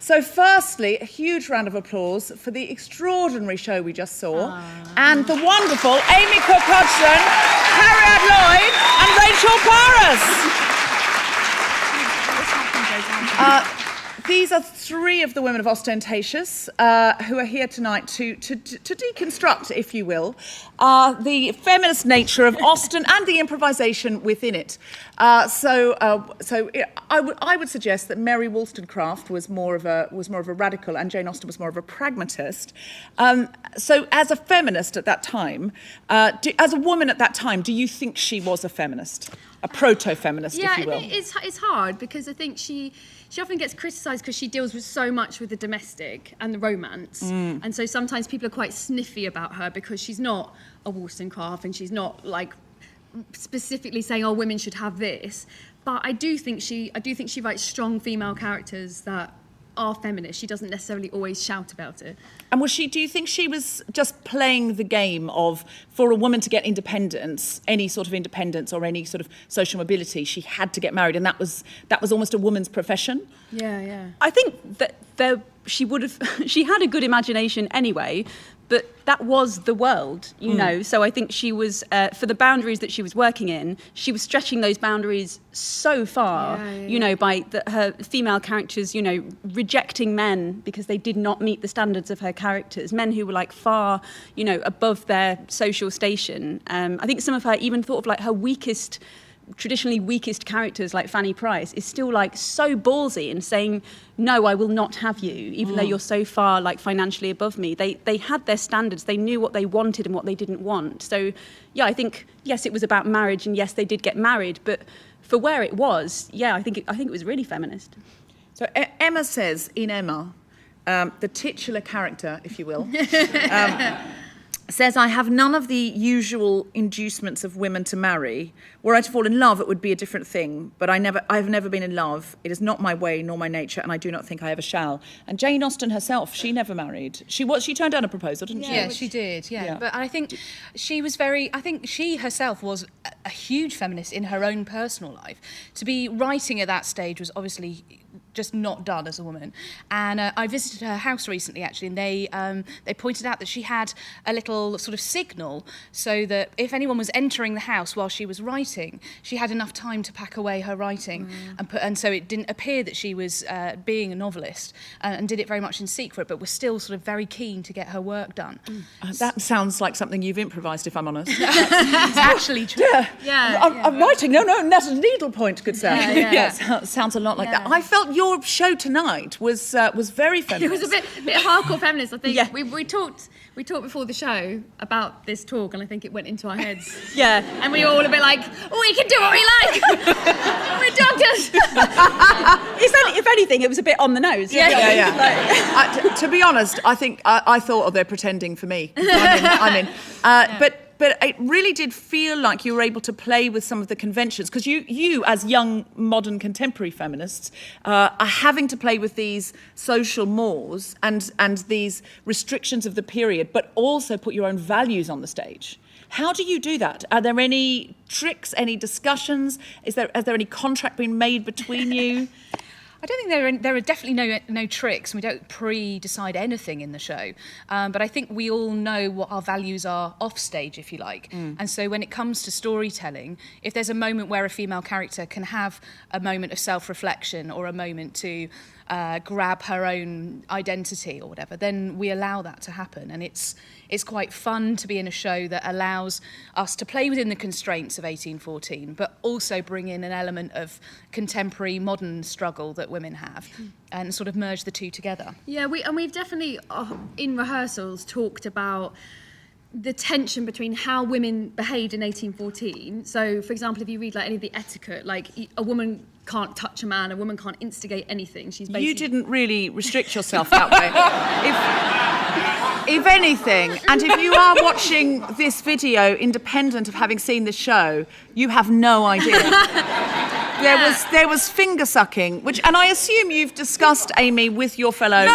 So firstly, a huge round of applause for the extraordinary show we just saw and the wonderful Amy Cooke-Hodgson, Cariad Lloyd and Rachel Parris. These are three of the women of Ostentatious who are here tonight to deconstruct, if you will, the feminist nature of Austen and the improvisation within it. So I would suggest that Mary Wollstonecraft was more of a radical, and Jane Austen was more of a pragmatist. So, as a feminist at that time, as a woman at that time, do you think she was a feminist, a proto-feminist, if you will? Yeah, it's hard because I think she often gets criticised because she deals with so much with the domestic and the romance, and so sometimes people are quite sniffy about her because she's not a Wollstonecraft and she's not like specifically saying, "Oh, women should have this." But I do think she writes strong female characters that are feminist. She doesn't necessarily always shout about it. And do you think she was just playing the game of, for a woman to get independence, any sort of independence or any sort of social mobility, she had to get married, and that was almost a woman's profession? Yeah. I think that she had a good imagination anyway, but that was the world, you know. So I think she was, for the boundaries that she was working in, she was stretching those boundaries so far, you know, by her female characters, you know, rejecting men because they did not meet the standards of her characters, men who were like far, you know, above their social station. I think some of her even thought of like her traditionally weakest characters like Fanny Price is still like so ballsy in saying, no, I will not have you, even though you're so far like financially above me. They had their standards. They knew what they wanted and what they didn't want. So yeah, I think, yes, it was about marriage, and yes, they did get married, but for where it was, yeah, I think it was really feminist. So Emma says in Emma, the titular character, if you will, says, I have none of the usual inducements of women to marry. Were I to fall in love, it would be a different thing. But I have never been in love. It is not my way nor my nature, and I do not think I ever shall. And Jane Austen herself, she never married. She turned down a proposal, didn't she? Yeah, she did, yeah. But I think she herself was a huge feminist in her own personal life. To be writing at that stage was obviously just not done as a woman. And I visited her house recently, actually, and they pointed out that she had a little sort of signal so that if anyone was entering the house while she was writing, she had enough time to pack away her writing, and so it didn't appear that she was being a novelist, and did it very much in secret, but was still sort of very keen to get her work done. That sounds like something you've improvised, if I'm honest. It's actually true. I'm writing. No, that's a needlepoint, good sir. Sounds a lot like that. I felt your show tonight was very feminist. It was a bit hardcore feminist, I think. Yeah. We talked before the show about this talk, and I think it went into our heads. Yeah. And we were all a bit like, we can do what we like. We're doctors. If anything, it was a bit on the nose. Yeah. To be honest, I think I thought, they're pretending for me. I'm in. But it really did feel like you were able to play with some of the conventions, because you, as young, modern, contemporary feminists, are having to play with these social mores and these restrictions of the period, but also put your own values on the stage. How do you do that? Are there any tricks, any discussions? Has there any contract being made between you? I don't think there are definitely no tricks. We don't pre-decide anything in the show. But I think we all know what our values are off stage, if you like. And so when it comes to storytelling, if there's a moment where a female character can have a moment of self-reflection or a moment to grab her own identity or whatever, then we allow that to happen. And it's quite fun to be in a show that allows us to play within the constraints of 1814, but also bring in an element of contemporary modern struggle that women have, and sort of merge the two together. Yeah, we've definitely in rehearsals talked about the tension between how women behaved in 1814. So, for example, if you read like any of the etiquette, like a woman can't touch a man, a woman can't instigate anything. She's basically... You didn't really restrict yourself that way. If anything, and if you are watching this video independent of having seen the show, you have no idea. There was finger sucking, and I assume you've discussed, Amy, with your fellow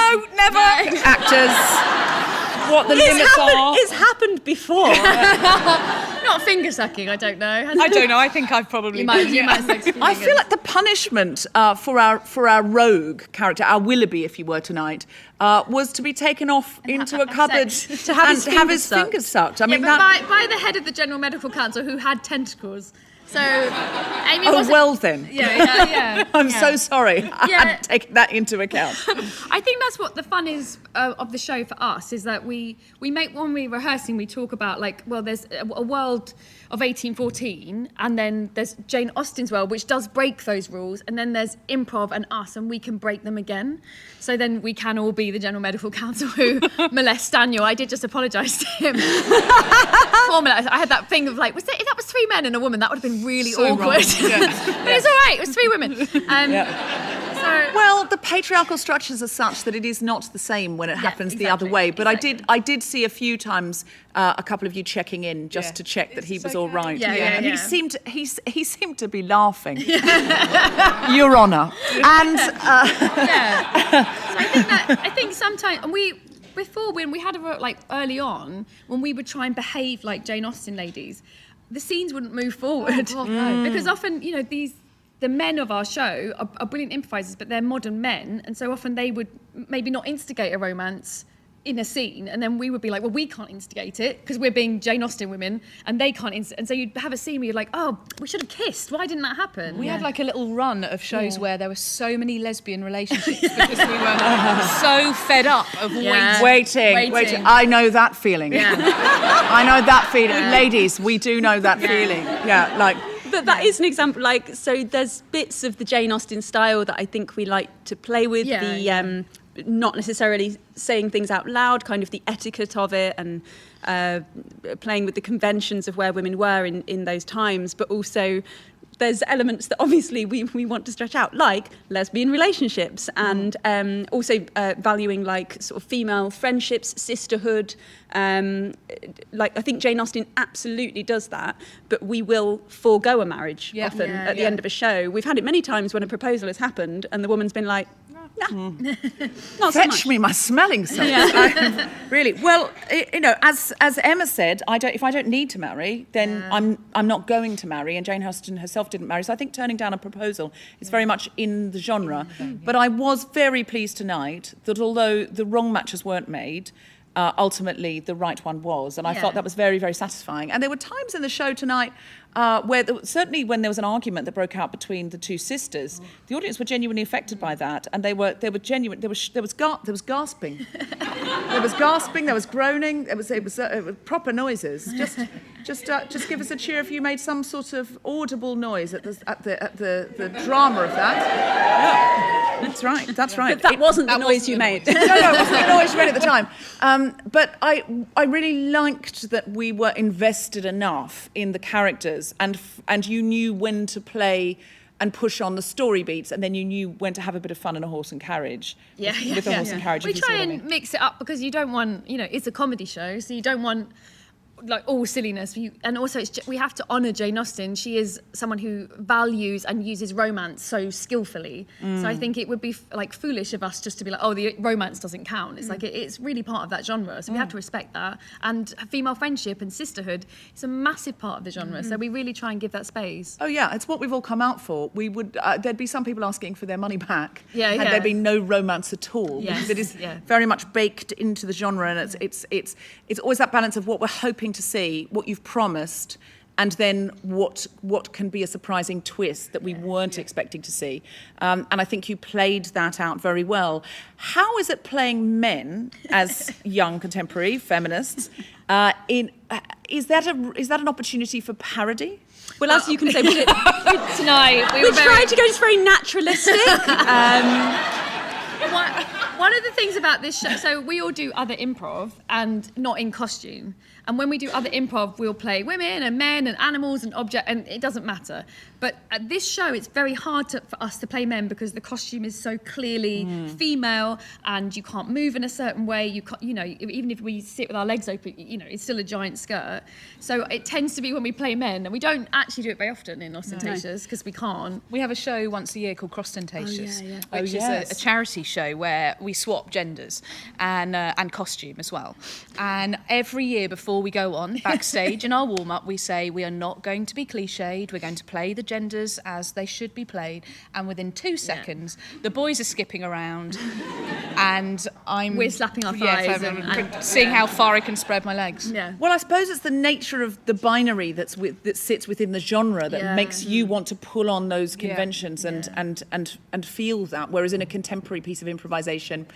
actors what the limits are. It's happened before. Not finger sucking, I don't know. I don't know. I think I've probably. You might suck I feel like the punishment for our rogue character, our Willoughby, if you were tonight, was to be taken off into a cupboard to have his fingers sucked. I mean, by the head of the General Medical Council who had tentacles. So Amy wasn't... well then. Yeah. I'm so sorry. I hadn't taken that into account. I think that's what the fun is of the show for us, is that we make, when we're rehearsing, we talk about, like, well, there's a world of 1814, and then there's Jane Austen's world, which does break those rules, and then there's improv and us, and we can break them again. So then we can all be the General Medical Council who molest Daniel. I did just apologise to him. I had that thing of, like, if that was 3 men and a woman, that would have been really awkward. But it's all right, it was 3 women. Well, the patriarchal structures are such that it is not the same when it happens the other way. But I did see a few times a couple of you checking in just to check that he was all right. And he seemed to be laughing. Your Honour. And So I think sometimes, and before when we had early on, when we would try and behave like Jane Austen ladies, the scenes wouldn't move forward because often, the men of our show are brilliant improvisers, but they're modern men, and so often they would maybe not instigate a romance in a scene, and then we would be like, well, we can't instigate it because we're being Jane Austen women, and they can't and so you'd have a scene where you're like, oh, we should have kissed, why didn't that happen? We had like a little run of shows where there were so many lesbian relationships because we were so fed up of waiting. I know that feeling. I know that feeling. Ladies, we do know that feeling. But that is an example, so there's bits of the Jane Austen style that I think we like to play with, not necessarily saying things out loud, kind of the etiquette of it, and playing with the conventions of where women were in those times, but also there's elements that obviously we want to stretch out, like lesbian relationships, and also valuing sort of female friendships, sisterhood. I think Jane Austen absolutely does that, but we will forego a marriage often at the end of a show. We've had it many times when a proposal has happened and the woman's been like, not so fetch much. me my smelling salts. Really. Well, as Emma said, if I don't need to marry, then I'm not going to marry. And Jane Austen herself didn't marry, so I think turning down a proposal is very much in the genre. But I was very pleased tonight that although the wrong matches weren't made, ultimately the right one was, and I thought that was very, very satisfying. And there were times in the show tonight where certainly when there was an argument that broke out between the two sisters, the audience were genuinely affected by that, and they were genuine. There was gasping, there was gasping, there was groaning, it was proper noises. Just give us a cheer if you made some sort of audible noise at the drama of that. That's right. But that wasn't the noise you made. No, it wasn't the noise you made at the time. But I really liked that we were invested enough in the characters, and you knew when to play and push on the story beats, and then you knew when to have a bit of fun in a horse and carriage. With a horse and carriage. We try and mix it up because you don't want, it's a comedy show, so you don't want all silliness, and also we have to honour Jane Austen. She is someone who values and uses romance so skillfully. So I think it would be foolish of us just to be like, oh, the romance doesn't count. It's it's really part of that genre, so we have to respect that. And female friendship and sisterhood is a massive part of the genre, so we really try and give that space. Oh yeah, it's what we've all come out for. We would there'd be some people asking for their money back had there been no romance at all. Because it is very much baked into the genre, and it's always that balance of what we're hoping to see, what you've promised, and then what can be a surprising twist that we weren't expecting to see. And I think you played that out very well. How is it playing men as young contemporary feminists? Is that an opportunity for parody? Well, as you can say, tonight we tried to go just very naturalistic. One of the things about this show, so we all do other improv and not in costume. And when we do other improv, we'll play women and men and animals and objects, and it doesn't matter. But at this show, it's very hard for us to play men because the costume is so clearly female, and you can't move in a certain way. You can't, even if we sit with our legs open, it's still a giant skirt. So it tends to be when we play men, and we don't actually do it very often in Ostentatious because we can't. We have a show once a year called Crostentatious, Oh, which is a charity show where we swap genders and costume as well. And every year before we go on backstage in our warm-up, we say we are not going to be cliched. We're going to play the genders as they should be played. And within 2 seconds, the boys are skipping around, and we're slapping our thighs and seeing how far I can spread my legs. Yeah. Well, I suppose it's the nature of the binary that sits within the genre that makes you want to pull on those conventions and feel that. Whereas in a contemporary piece of improvisation,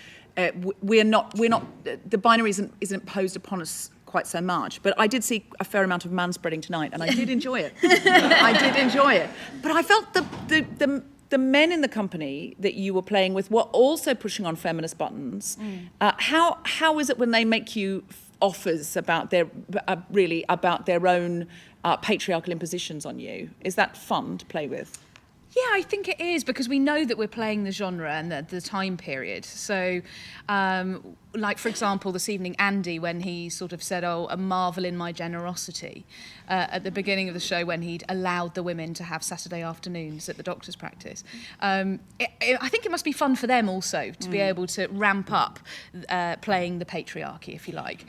we're not. The binary isn't posed upon us quite so much. But I did see a fair amount of manspreading tonight, and I did enjoy it. I did enjoy it. But I felt the men in the company that you were playing with were also pushing on feminist buttons. How is it when they make you offers about their own patriarchal impositions on you? Is that fun to play with? Yeah, I think it is, because we know that we're playing the genre and the time period. So, like, for example, this evening, Andy, when he sort of said, a marvel in my generosity, at the beginning of the show when he'd allowed the women to have Saturday afternoons at the doctor's practice. I think it must be fun for them also to be able to ramp up playing the patriarchy, if you like.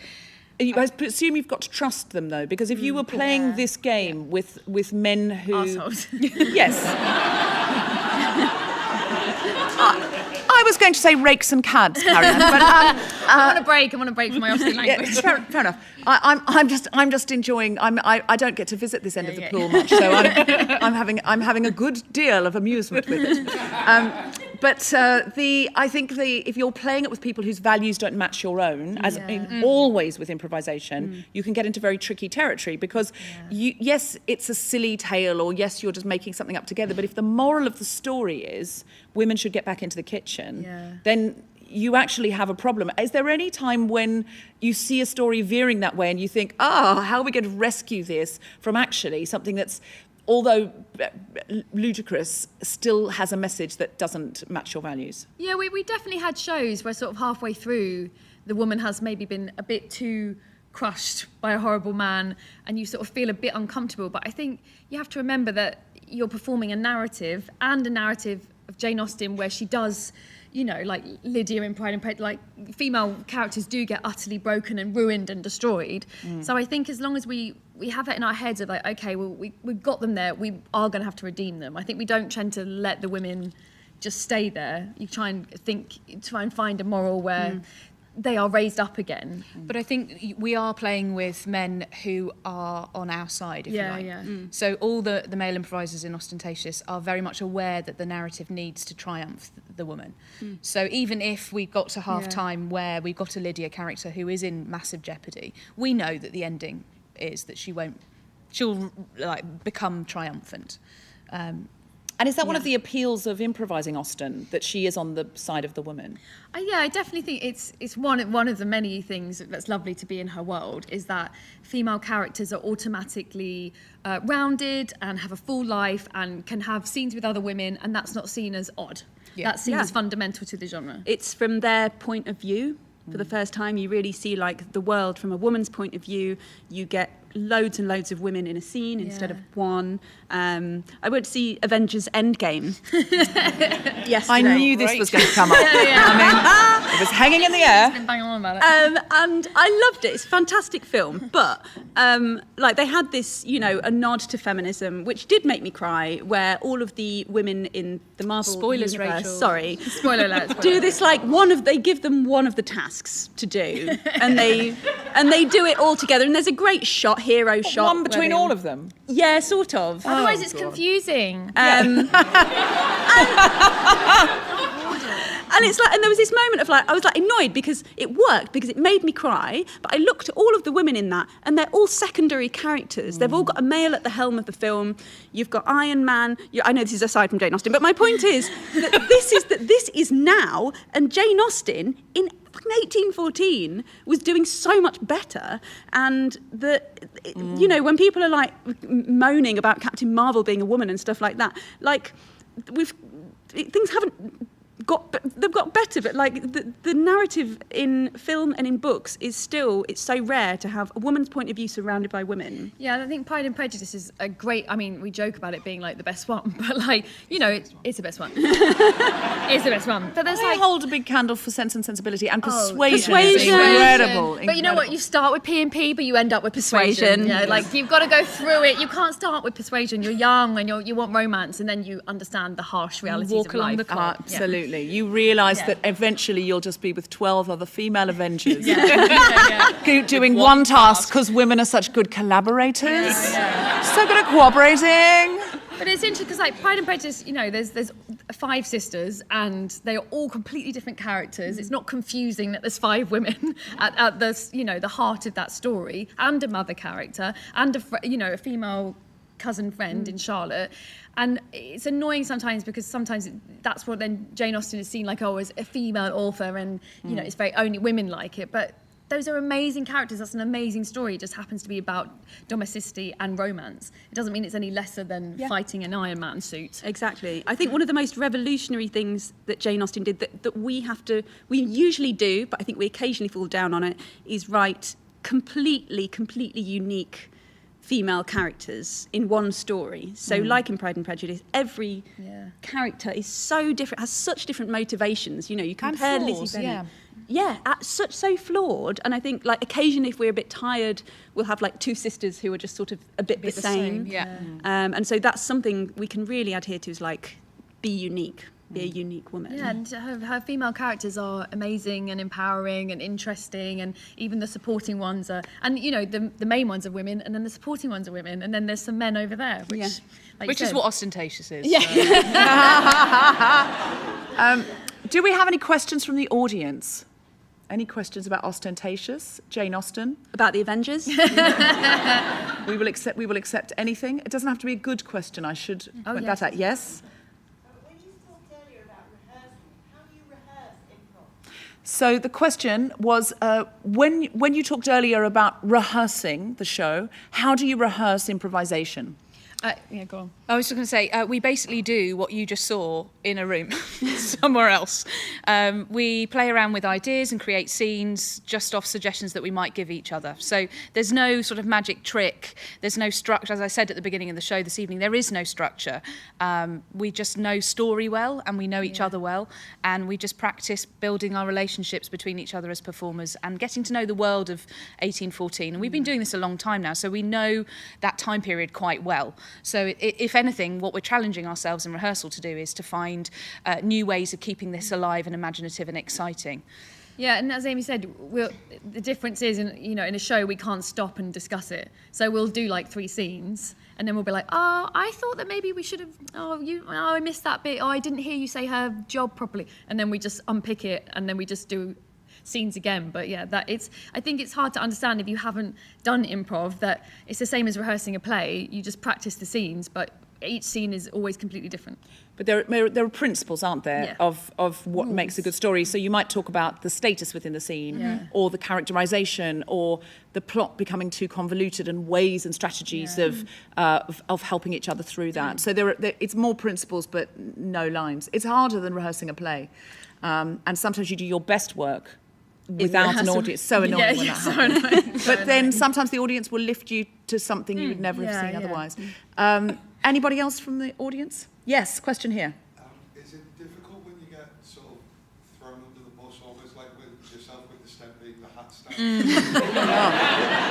I assume you've got to trust them, though, because if you were playing this game with men who... Arseholes. Yes. I was going to say rakes and cads, Cariad, but... I want a break from my Austen language. Fair enough. I'm just enjoying... I don't get to visit this end of the pool much, so I'm having a good deal of amusement with it. But I think if you're playing it with people whose values don't match your own, as always with improvisation, you can get into very tricky territory, because yes, it's a silly tale, or yes, you're just making something up together. But if the moral of the story is women should get back into the kitchen, then you actually have a problem. Is there any time when you see a story veering that way and you think, how are we going to rescue this from actually something that's, although ludicrous, still has a message that doesn't match your values? Yeah, we definitely had shows where sort of halfway through the woman has maybe been a bit too crushed by a horrible man and you sort of feel a bit uncomfortable. But I think you have to remember that you're performing a narrative, and a narrative of Jane Austen where she does, like Lydia in Pride and Prejudice, like female characters do get utterly broken and ruined and destroyed. So I think as long as we have that in our heads of like, okay, well, we've got them there, we are going to have to redeem them. I think we don't tend to let the women just stay there. You try and find a moral where they are raised up again. But I think we are playing with men who are on our side, if you like. So all the male improvisers in Ostentatious are very much aware that the narrative needs to triumph the woman. So even if we got to half-time where we've got a Lydia character who is in massive jeopardy, we know that the ending is that she'll like become triumphant. And is that one of the appeals of improvising Austen, that she is on the side of the woman? I definitely think it's one of the many things that's lovely to be in her world, is that female characters are automatically rounded and have a full life and can have scenes with other women, and that's not seen as odd. That's seen as fundamental to the genre. It's from their point of view. For the first time, you really see like the world from a woman's point of view. You get loads and loads of women in a scene instead of one. I went to see Avengers Endgame yesterday. I knew this was going to come up. I mean, it was hanging in the air. I've been banging on about it. And I loved it. It's a fantastic film. But like they had this, a nod to feminism, which did make me cry, where all of the women in the Marvel Spoilers, universe, Rachel. sorry, Spoiler alert. do this like they give them one of the tasks to do, and they do it all together. And there's a great hero shot. One between all of them? Yeah, sort of. Otherwise it's confusing. And it's like, and there was this moment of like, I was like annoyed because it worked, because it made me cry. But I looked at all of the women in that, and they're all secondary characters. They've all got a male at the helm of the film. You've got Iron Man. I know this is aside from Jane Austen, but my point is that this is now, and Jane Austen in 1814 was doing so much better. And when people are like moaning about Captain Marvel being a woman and stuff like that, like things haven't they've got better, but like the narrative in film and in books is still, it's so rare to have a woman's point of view surrounded by women. Yeah, I think Pride and Prejudice is a great, I mean, we joke about it being like the best one, but like, you know, it's the best one. It's the best one. But there's I like... hold a big candle for Sense and Sensibility and Persuasion. Persuasion. Incredible. But you know what? You start with P&P, but you end up with Persuasion. Yeah, like you've got to go through it. You can't start with Persuasion. You're young and you want romance, and then you understand the harsh realities walk of along life. the clock. Absolutely. You realise that eventually you'll just be with 12 other female Avengers doing one task because women are such good collaborators. So good at cooperating. But it's interesting because, like, Pride and Prejudice, you know, there's 5 sisters and they are all completely different characters. It's not confusing that there's 5 women at the, you know, the heart of that story, and a mother character and a female cousin friend in Charlotte. And it's annoying sometimes because sometimes that's what then Jane Austen is seen like, oh, as a female author, and you know, it's very only women like it. But those are amazing characters. That's an amazing story. It just happens to be about domesticity and romance. It doesn't mean it's any lesser than fighting an Iron Man suit. Exactly. I think one of the most revolutionary things that Jane Austen did that we usually do, but I think we occasionally fall down on it, is write completely unique female characters in one story. So like in Pride and Prejudice, every character is so different, has such different motivations. You know, you compare Lizzie Bennet. So flawed. And I think, like, occasionally if we're a bit tired, we'll have like 2 sisters who are just sort of a bit the same. And so that's something we can really adhere to, is like, be unique. Be a unique woman. Yeah, and her female characters are amazing and empowering and interesting, and even the supporting ones are, and you know, the main ones are women, and then the supporting ones are women, and then there's some men over there, which is what ostentatious is. Yeah. Do we have any questions from the audience? Any questions about ostentatious? Jane Austen? About the Avengers? We will accept anything. It doesn't have to be a good question. I should point that out. Yes? So the question was, when you talked earlier about rehearsing the show, how do you rehearse improvisation? Go on. I was just going to say, we basically do what you just saw in a room somewhere else. We play around with ideas and create scenes just off suggestions that we might give each other. So there's no sort of magic trick. There's no structure. As I said at the beginning of the show this evening, there is no structure. We just know story well, and we know each other well, and we just practice building our relationships between each other as performers and getting to know the world of 1814. And we've been doing this a long time now, so we know that time period quite well. So if anything, what we're challenging ourselves in rehearsal to do is to find new ways of keeping this alive and imaginative and exciting. Yeah, and as Amy said, the difference is, in a show we can't stop and discuss it. So we'll do like 3 scenes, and then we'll be like, oh, I thought that maybe we should have, I missed that bit, I didn't hear you say her job properly. And then we just unpick it, and then we just do scenes again. But yeah, I think it's hard to understand if you haven't done improv, that it's the same as rehearsing a play. You just practice the scenes, but each scene is always completely different. But there are principles, aren't there, of what makes a good story. So you might talk about the status within the scene, or the characterization, or the plot becoming too convoluted, and ways and strategies of helping each other through that. So it's more principles, but no lines. It's harder than rehearsing a play. And sometimes you do your best work without an audience. So annoying when that happens. But then sometimes the audience will lift you to something you would never have seen otherwise. Anybody else from the audience? Yes, question here. Is it difficult when you get sort of thrown under the bus, almost like with yourself with the step being the hat stand?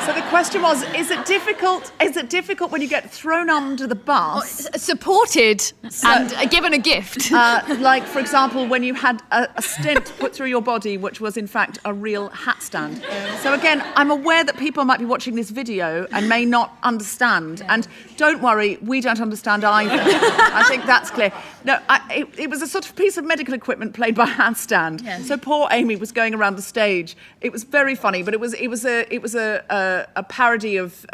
So the question was, is it difficult when you get thrown under the bus? Supported and given a gift. Like, for example, when you had a stent put through your body, which was in fact a real hat stand. So again, I'm aware that people might be watching this video and may not understand. And don't worry, we don't understand either. I think that's clear. No, it was a sort of piece of medical equipment played by hand stand. Yeah. So poor Amy was going around the stage. It was very funny, but it was a parody of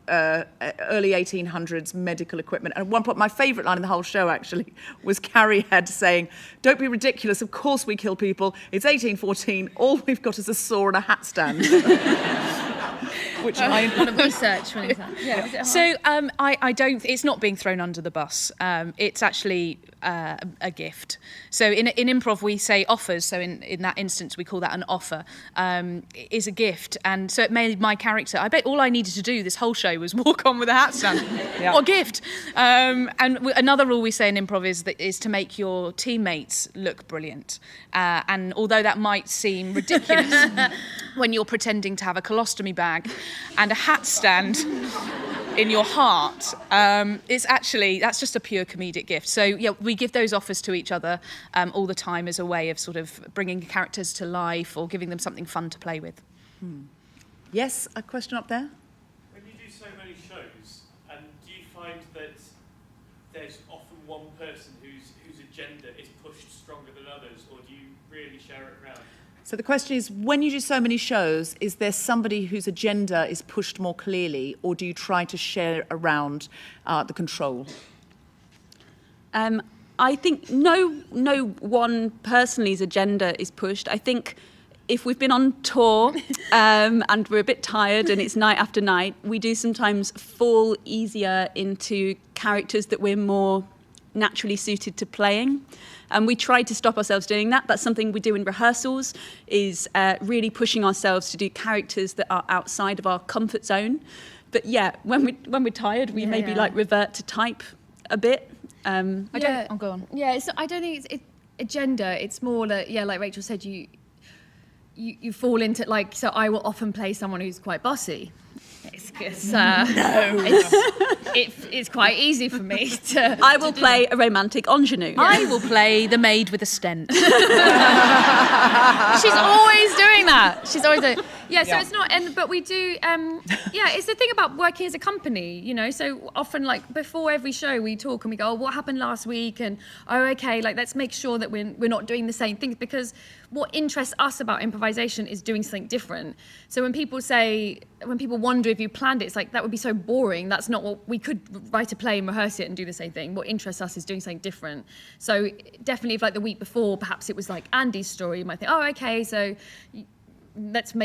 early 1800s medical equipment. And at one point, my favourite line in the whole show actually was Cariad saying, "Don't be ridiculous. Of course we kill people. It's 1814. All we've got is a saw and a hat stand." which I research when it's that. Yeah. Is it hard? So I don't. It's not being thrown under the bus. It's actually a gift. So in improv we say offers. So in that instance we call that an offer. Is a gift, and so it made my character. I bet all I needed to do this whole show was walk on with a hat stand. Yeah. What a gift! Another rule we say in improv is to make your teammates look brilliant. And although that might seem ridiculous when you're pretending to have a colostomy bag and a hat stand in your heart, that's just a pure comedic gift. So yeah, we give those offers to each other all the time as a way of sort of bringing characters to life or giving them something fun to play with. Yes, a question up there. When you do so many shows, do you find that there's often one person whose agenda is pushed stronger than others, or do you really share it around? So the question is, when you do so many shows, is there somebody whose agenda is pushed more clearly, or do you try to share around the control? I think no one personally's agenda is pushed. I think if we've been on tour and we're a bit tired and it's night after night, we do sometimes fall easier into characters that we're more naturally suited to playing. And we try to stop ourselves doing that. That's something we do in rehearsals, is really pushing ourselves to do characters that are outside of our comfort zone. But yeah, when we're tired, we maybe like revert to type a bit. Go on. Yeah, I don't think it's agenda. It's more like, like Rachel said, you fall into, like, so I will often play someone who's quite bossy. It's quite easy for me to. I will play a romantic ingenue. I will play the maid with a stent. She's always doing that. So it's not, but we do, it's the thing about working as a company, so often, like, before every show we talk and we go, oh, what happened last week? And, oh, okay, like, let's make sure that we're not doing the same things, because what interests us about improvisation is doing something different. So when people wonder if you planned it, it's like, that would be so boring. That's not what we could write a play and rehearse it and do the same thing. What interests us is doing something different. So definitely, if like the week before, perhaps it was like Andy's story, you might think, oh, okay, so let's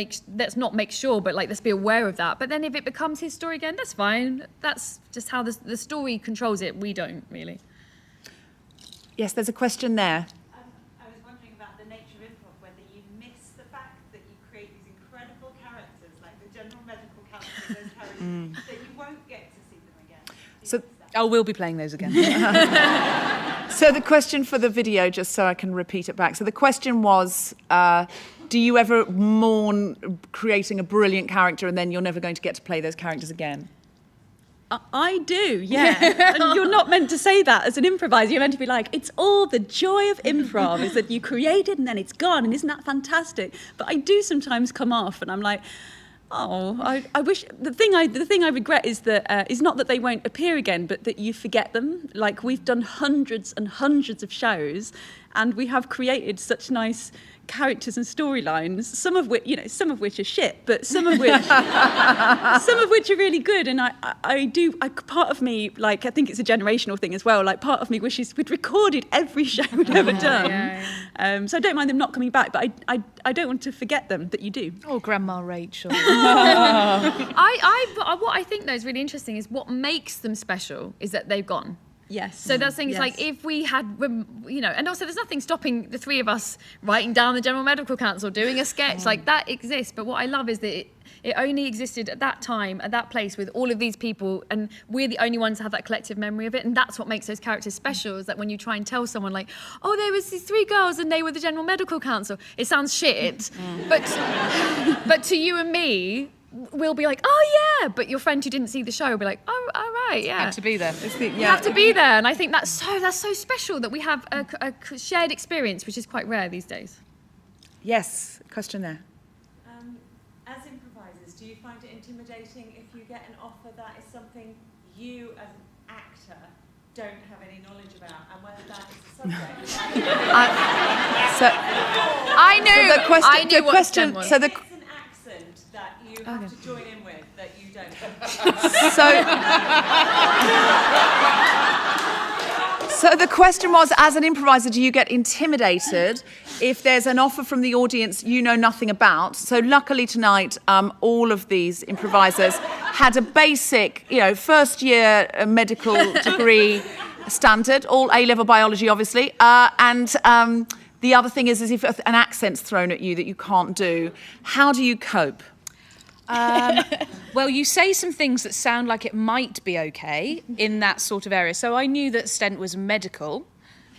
not make sure, but like, let's be aware of that. But then if it becomes his story again, that's fine. That's just how the story controls it. We don't really. Yes, there's a question there. I was wondering about the nature of improv, whether you miss the fact that you create these incredible characters, like the general medical characters, those characters, that you won't get to see them again. We'll be playing those again. So the question for the video, just so I can repeat it back. So the question was, do you ever mourn creating a brilliant character and then you're never going to get to play those characters again? I do, yeah. And you're not meant to say that as an improviser. You're meant to be like, it's all the joy of improv, is that you create it and then it's gone, and isn't that fantastic? But I do sometimes come off and I'm like, oh, I wish. The thing I regret is that is not that they won't appear again, but that you forget them. Like, we've done hundreds and hundreds of shows, and we have created such nice characters and storylines. Some of which are shit, but some of which are really good. And I part of me, like, I think it's a generational thing as well. Like, part of me wishes we'd recorded every show we'd ever done. So I don't mind them not coming back, but I don't want to forget them. That you do. Oh, Grandma Rachel. What I think though is really interesting is what makes them special is that they've gone. Yes. So that's the thing, it's like, if we had, and also there's nothing stopping the three of us writing down the General Medical Council, doing a sketch, like, that exists. But what I love is that it only existed at that time, at that place, with all of these people, and we're the only ones to have that collective memory of it. And that's what makes those characters special, is that when you try and tell someone, like, oh, there was these three girls and they were the General Medical Council, it sounds shit. But to you and me, we'll be like, oh yeah, but your friend who didn't see the show will be like, oh, all right, yeah. You have to be there. You have to be there, and I think that's so special that we have a shared experience, which is quite rare these days. Yes, question there. As improvisers, do you find it intimidating if you get an offer that is something you, as an actor, don't have any knowledge about, and whether that is a subject? I knew what STEM was. It's an accent that you have to join in with that you don't. So the question was, as an improviser, do you get intimidated if there's an offer from the audience you know nothing about? So luckily tonight, all of these improvisers had a basic, first year medical degree standard, all A-level biology, obviously. And the other thing is if an accent's thrown at you that you can't do, how do you cope? Well, you say some things that sound like it might be okay in that sort of area. So I knew that Stent was medical.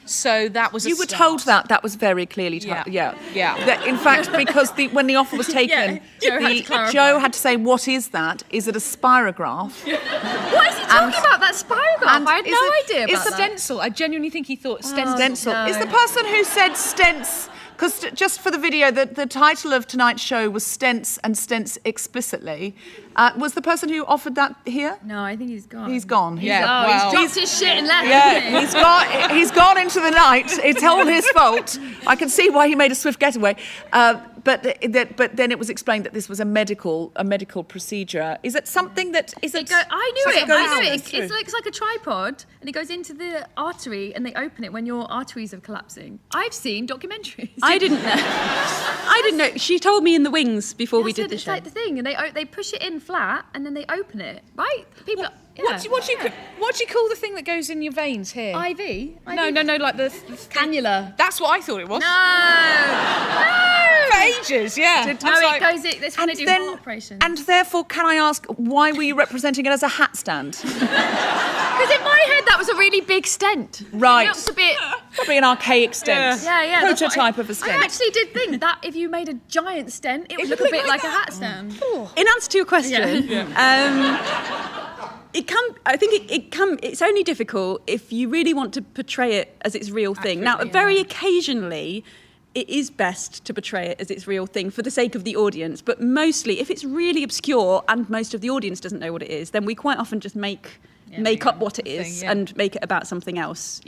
So that was You were told that was very clearly told. Yeah. That, in fact, because when the offer was taken, Joe had to say, what is that? Is it a spirograph? What is he talking about, that spirograph? I had no idea about that. Stencil. I genuinely think he thought stencil. Stencil. No. Is the person who said stents... Because just for the video, the title of tonight's show was Stents and Stents Explicitly. Was the person who offered that here? No, I think he's gone. He's gone. He's dropped his shit and left, Yeah, he's gone into the night. It's all his fault. I can see why he made a swift getaway. But then it was explained that this was a medical procedure. Is it something that is it? I knew it. Through. It's like a tripod, and it goes into the artery, and they open it when your arteries are collapsing. I've seen documentaries. I didn't know. She told me in the wings before we did the show. It's like the thing, and they push it in flat, and then they open it. Right? People. What do you call the thing that goes in your veins here? IV? No, like the Cannula. That's what I thought it was. No. For ages, yeah. That's when they do heart operations. And therefore, can I ask, why were you representing it as a hat stand? Because in my head that was a really big stent. Right. It looks a bit... Probably an archaic stent. Yeah. Prototype of a stent. I actually did think that if you made a giant stent, it would look a bit like a hat stand. In answer to your question, it's only difficult if you really want to portray it as its real thing. Now, very occasionally, it is best to portray it as its real thing for the sake of the audience. But mostly, if it's really obscure and most of the audience doesn't know what it is, then we quite often just make up what it is and make it about something else,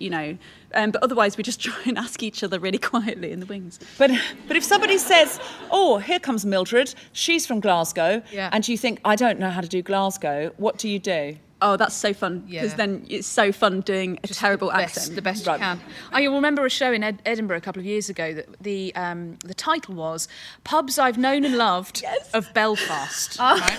But otherwise, we just try and ask each other really quietly in the wings. But if somebody says, oh, here comes Mildred, she's from Glasgow, and you think, I don't know how to do Glasgow, what do you do? Oh, that's so fun, because then it's so fun doing a terrible accent. The best you can. I remember a show in Edinburgh a couple of years ago that the title was Pubs I've Known and Loved of Belfast. Right?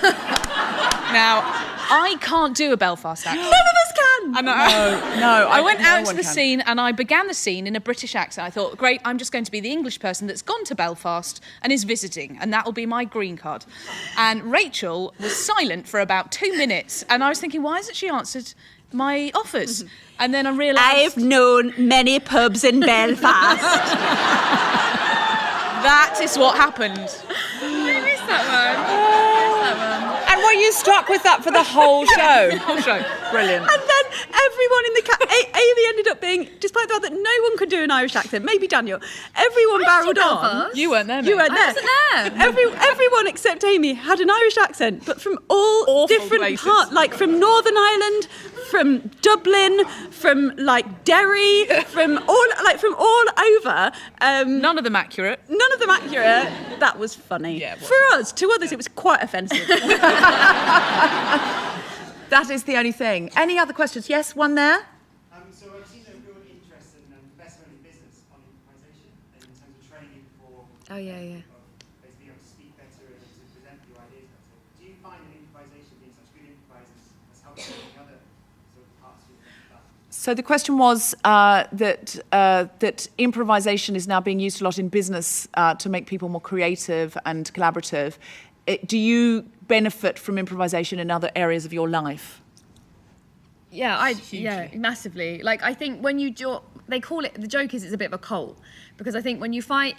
Now, I can't do a Belfast accent. None of us can! No. I went out to the scene and I began the scene in a British accent. I thought, great, I'm just going to be the English person that's gone to Belfast and is visiting, and that'll be my green card. And Rachel was silent for about 2 minutes, and I was thinking, why hasn't she answered my offers? And then I realised... I've known many pubs in Belfast. That is what happened. I missed that one. And were you struck with that for the whole show? Brilliant. And then everyone in the Amy ended up being, despite the fact that no one could do an Irish accent, maybe Daniel, everyone barrelled on. You weren't there, mate. You weren't there. I wasn't there. Everyone except Amy had an Irish accent, but from all Awful different places. parts, like from Northern Ireland, from Dublin, from Derry, from all over. None of them accurate. None of them accurate. That was funny. Yeah, well. For us, to others, it was quite offensive. That is the only thing. Any other questions? Yes, one there? So I've seen a real interest in investment in business on improvisation in terms of training for basically able to speak better and to present your ideas better. Do you find that improvisation, being such good improvisers, has helped you in other sort of parts of that? So the question was that improvisation is now being used a lot in business to make people more creative and collaborative. Do you benefit from improvisation in other areas of your life? Yeah, massively. Like, I think when you do, they call it, the joke is it's a bit of a cult, because I think if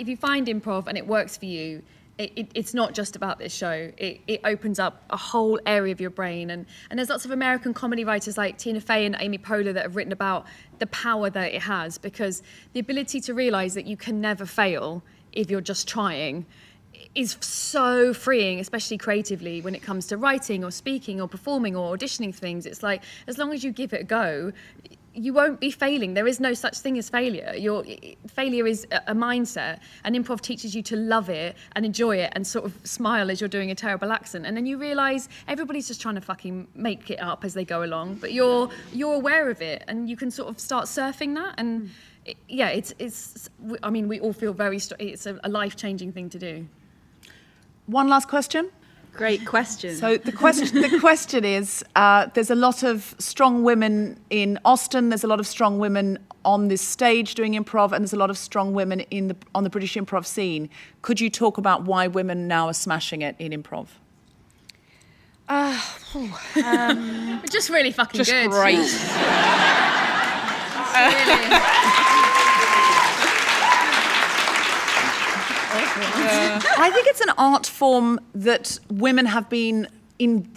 you find improv and it works for you, it's not just about this show. It opens up a whole area of your brain. And there's lots of American comedy writers like Tina Fey and Amy Poehler that have written about the power that it has, because the ability to realise that you can never fail if you're just trying is so freeing, especially creatively, when it comes to writing or speaking or performing or auditioning things. It's like, as long as you give it a go, you won't be failing. There is no such thing as failure. Failure is a mindset, and improv teaches you to love it and enjoy it and sort of smile as you're doing a terrible accent. And then you realise everybody's just trying to fucking make it up as they go along, but you're aware of it, and you can sort of start surfing that. And I mean, we all feel it's a life-changing thing to do. One last question. Great question. So the question is, there's a lot of strong women in Austen, there's a lot of strong women on this stage doing improv, and there's a lot of strong women on the British improv scene. Could you talk about why women now are smashing it in improv? Just really fucking Just good. great. I think it's an art form that women have been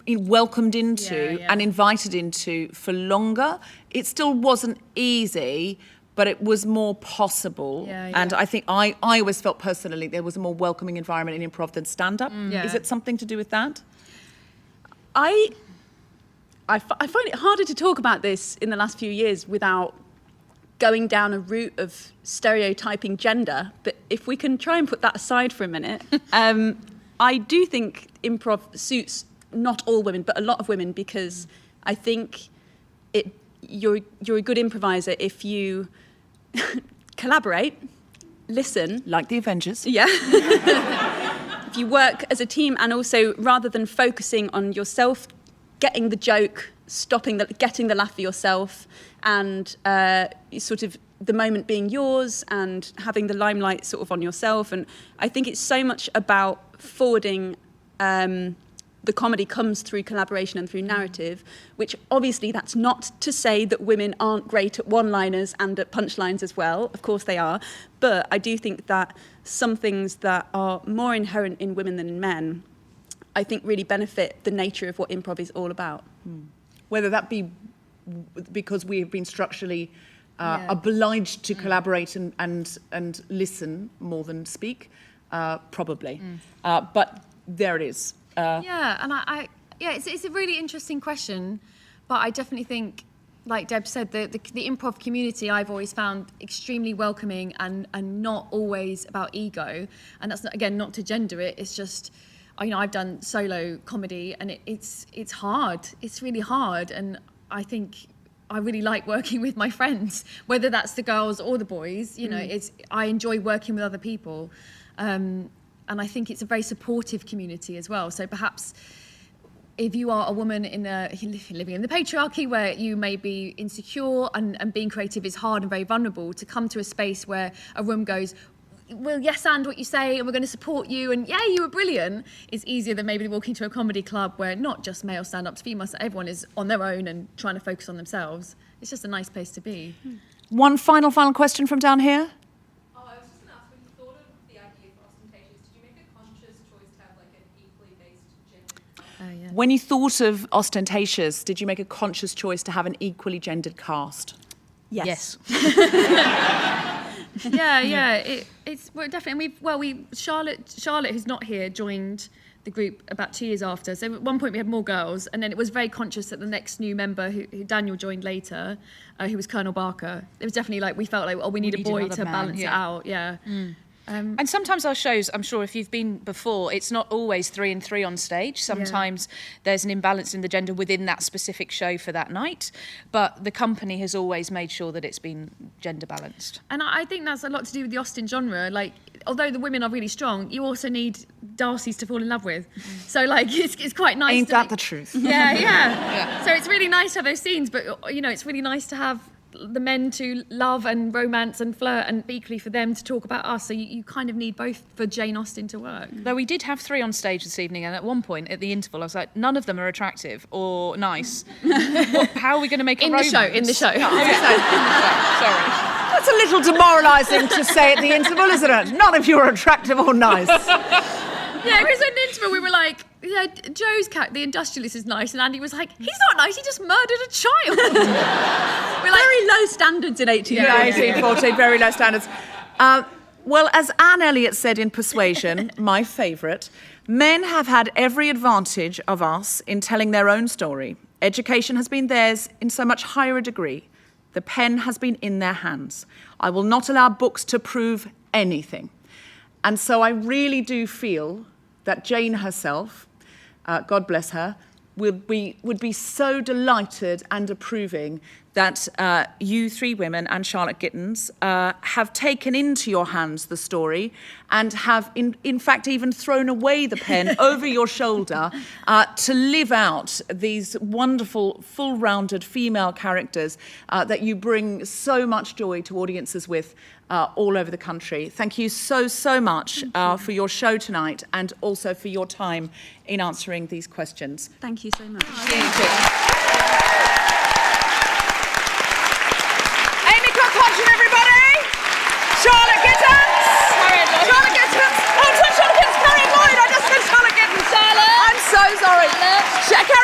welcomed into and invited into for longer. It still wasn't easy, but it was more possible. And I think I always felt personally there was a more welcoming environment in improv than stand-up. Is it something to do with that? I find it harder to talk about this in the last few years without going down a route of stereotyping gender, but if we can try and put that aside for a minute, I do think improv suits not all women, but a lot of women, because I think you're a good improviser if you collaborate, listen. Like the Avengers. Yeah. If you work as a team, and also rather than focusing on yourself, getting the joke, getting the laugh for yourself, and sort of the moment being yours and having the limelight sort of on yourself. And I think it's so much about forwarding the comedy comes through collaboration and through narrative, which obviously that's not to say that women aren't great at one-liners and at punchlines as well. Of course they are. But I do think that some things that are more inherent in women than in men, I think really benefit the nature of what improv is all about. Whether that be because we have been structurally obliged to collaborate and listen more than speak, probably. But there it is. It's a really interesting question, but I definitely think, like Deb said, the improv community I've always found extremely welcoming and not always about ego. And that's not to gender it. It's just, I've done solo comedy, and it's hard. It's really hard, and I think I really like working with my friends, whether that's the girls or the boys. I enjoy working with other people, and I think it's a very supportive community as well. So perhaps if you are a woman living in the patriarchy, where you may be insecure and being creative is hard and very vulnerable, to come to a space where a room goes, well, yes, and what you say, and we're going to support you, and yay, you were brilliant, is easier than maybe walking to a comedy club where not just male stand-ups, females, everyone is on their own and trying to focus on themselves. It's just a nice place to be. One final question from down here. I was just going to ask, when you thought of the idea for Ostentatious, did you make a conscious choice to have like an equally based gender? When you thought of Ostentatious, did you make a conscious choice to have an equally gendered cast? Yes. It's definitely. Charlotte, who's not here, joined the group about 2 years after. So at one point we had more girls, and then it was very conscious that the next new member, who Daniel joined later, who was Colonel Barker. It was definitely like we felt like, we need a boy to balance it out. Yeah. And sometimes our shows, I'm sure if you've been before, it's not always 3 and 3 on stage. Sometimes there's an imbalance in the gender within that specific show for that night. But the company has always made sure that it's been gender balanced. And I think that's a lot to do with the Austen genre. Like, although the women are really strong, you also need Darcys to fall in love with. So, like, it's quite nice. Ain't that the truth? Yeah. So it's really nice to have those scenes, but, it's really nice to have the men to love and romance and flirt, and equally for them to talk about us. So you kind of need both for Jane Austen to work. Though we did have 3 on stage this evening, and at one point at the interval I was like, none of them are attractive or nice. How are we going to make a romance? In the show. Sorry. That's a little demoralising to say at the interval, isn't it? None of you are attractive or nice. Yeah, because in the interval we were like, Joe's cat, the industrialist, is nice, and Andy was like, he's not nice, he just murdered a child. We're like, very low standards in 1814, very low standards. Well, as Anne Elliot said in Persuasion, my favourite, men have had every advantage of us in telling their own story. Education has been theirs in so much higher a degree. The pen has been in their hands. I will not allow books to prove anything. And so I really do feel that Jane herself, God bless her, would be so delighted and approving that you three women and Charlotte Gittins have taken into your hands the story and have in fact even thrown away the pen over your shoulder to live out these wonderful full-rounded female characters that you bring so much joy to audiences with all over the country. Thank you so much for your show tonight and also for your time in answering these questions. Thank you so much. Cooke-Hodgson, everybody! Charlotte Gittins! Charlotte Gittins! Oh, Charlotte Gittins, Cariad, Lloyd! I just said Charlotte Gittins! Charlotte! I'm so sorry. Charlotte.